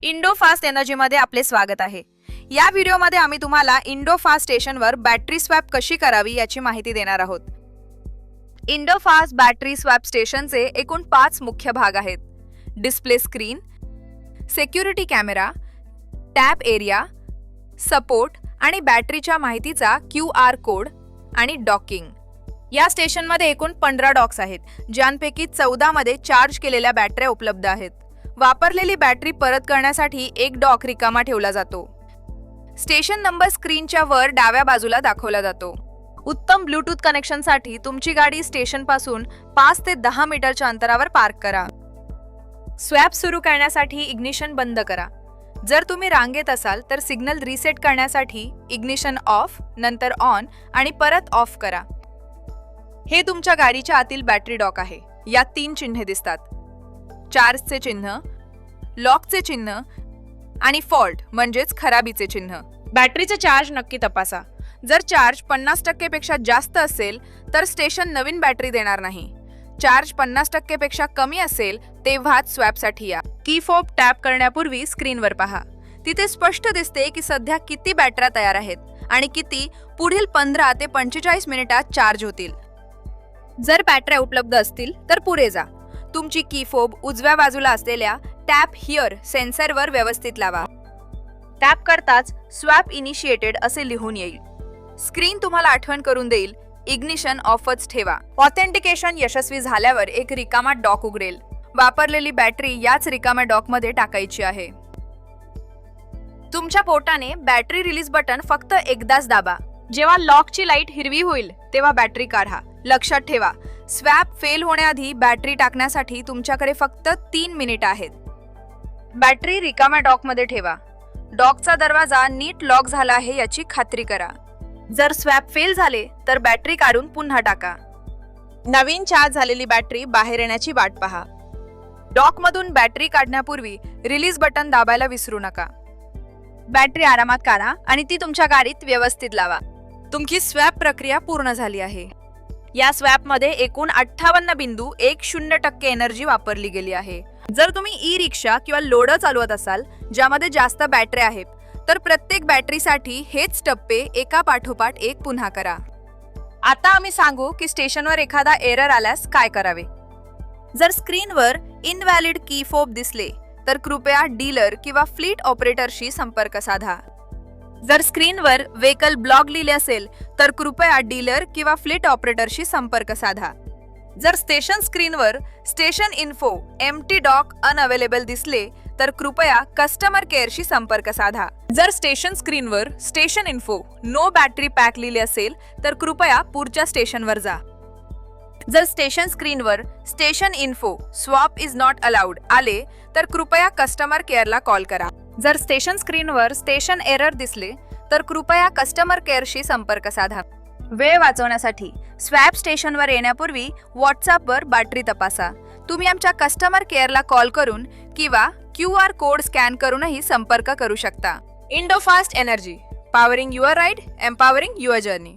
Indo fast एनर्जीमध्ये आपले स्वागत आहे. या व्हिडिओमध्ये आम्ही तुम्हाला इंडो फास्ट स्टेशनवर बॅटरी स्वॅप कशी करावी याची माहिती देणार आहोत. इंडो फास्ट बॅटरी स्वॅप स्टेशनचे एकूण 5 मुख्य भाग आहेत. Display screen, security camera, tap area, support आणि बॅटरीच्या माहितीचा QR कोड आणि डॉकिंग. या स्टेशनमध्ये एकूण 15 डॉक्स आहेत, ज्यांपैकी 14 मध्ये चार्ज केलेल्या बॅटऱ्या उपलब्ध आहेत. वापरलेली बॅटरी परत करण्यासाठी एक डॉक रिकामा ठेवला जातो. स्टेशन नंबर स्क्रीनच्या वर डाव्या बाजूला दाखवला जातो. उत्तम ब्लूटूथ कनेक्शनसाठी तुमची गाडी स्टेशनपासून 5 ते 10 मीटरच्या अंतरावर पार्क करा. स्वॅप सुरू करण्यासाठी इग्निशन बंद करा. जर तुम्ही रांगेत असाल तर सिग्नल रिसेट करण्यासाठी इग्निशन ऑफ, नंतर ऑन आणि परत ऑफ करा. हे तुमच्या गाडीच्या आतील बॅटरी डॉक आहे. यात 3 चिन्हे दिसतात: चार्जचे चिन्ह, लॉकचे चिन्ह आणि फॉल्ट म्हणजेच खराबीचे चिन्ह. बॅटरीचे चार्ज नक्की तपासा. जर चार्ज 50% पेक्षा जास्त असेल तर स्टेशन नवीन बॅटरी देणार नाही. चार्ज 50% पेक्षा कमी असेल तेव्हाच स्वॅपसाठी या. की फोब टॅप करण्यापूर्वी स्क्रीनवर पहा. तिथे स्पष्ट दिसते की सध्या किती बॅटऱ्या तयार आहेत आणि किती पुढील 15 ते 45 मिनिटात चार्ज होतील. जर बॅटऱ्या उपलब्ध असतील तर पुढे जा. तुमची की फोब उजव्या बाजूला असलेल्या टॅप हिअर सेन्सरवर व्यवस्थित लावा. टॅप करताच स्वॅप इनिशिएटेड असे लिहून येईल. स्क्रीन तुम्हाला आठवण करून देईल इग्निशन ऑफच ठेवा. ऑथेंटिकेशन यशस्वी झाल्यावर एक रिकामा डॉक उघडेल. वापरलेली बॅटरी याच रिकाम्या डॉकमध्ये टाकायची आहे. तुमच्या बोटाने बॅटरी रिलीज बटन फक्त एकदाच दाबा. जेव्हा लॉकची लाईट हिरवी होईल तेव्हा बॅटरी काढा. लक्षात ठेवा, स्वॅप फेल होण्याआधी बॅटरी टाकण्यासाठी तुमच्याकडे फक्त 3 मिनिटं आहेत. बॅटरी रिकाम्या डॉकमध्ये ठेवा. डॉकचा दरवाजा नीट लॉक झाला आहे याची खात्री करा. जर स्वॅप फेल झाले तर बॅटरी काढून पुन्हा टाका. नवीन चार्ज झालेली बॅटरी बाहेर येण्याची वाट पहा. डॉकमधून बॅटरी काढण्यापूर्वी रिलीज बटन दाबायला विसरू नका. बॅटरी आरामात काढा आणि ती तुमच्या गाडीत व्यवस्थित लावा. तुमची स्वॅप प्रक्रिया पूर्ण झाली आहे. या स्वॅपमध्ये एकूण 58.10% एनर्जी वापरली गेली आहे. जर तुम्ही ई रिक्षा किंवा लोडर चालवत असाल ज्यामध्ये जास्त बॅटऱ्या आहेत तर प्रत्येक बॅटरीसाठी हेच टप्पे एका पाठोपाठ एक पुन्हा करा. आता आम्ही सांगू की स्टेशनवर एखादा एरर आल्यास काय करावे. जर स्क्रीनवर इनव्हॅलिड की फोब दिसले तर कृपया डीलर किंवा फ्लीट ऑपरेटरशी संपर्क साधा. जर स्क्रीनवर व्हेकल ब्लॉक लिहिले असेल तर कृपया डीलर किंवा फ्लीट ऑपरेटरशी संपर्क साधा. जर स्टेशन स्क्रीनवर station info empty dock unavailable दिसले तर कृपया कस्टमर केअरशी संपर्क साधा. जर स्टेशन स्क्रीनवर station info no battery pack लिहिले असेल तर कृपया पुढच्या स्टेशनवर जा. जर स्टेशन स्क्रीनवर station info swap is not allowed आले तर कृपया कस्टमर केअरला कॉल करा. जर स्टेशन स्क्रीनवर स्टेशन एरर दिसले तर कृपया कस्टमर केअरशी संपर्क साधा. वेळ वाचवण्यासाठी स्वॅप स्टेशनवर येण्यापूर्वी व्हॉट्सअपवर बॅटरी तपासा. तुम्ही आमच्या कस्टमर केअरला कॉल करून किंवा QR कोड स्कॅन करूनही संपर्क करू शकता. Indo fast energy, powering your ride, empowering your journey.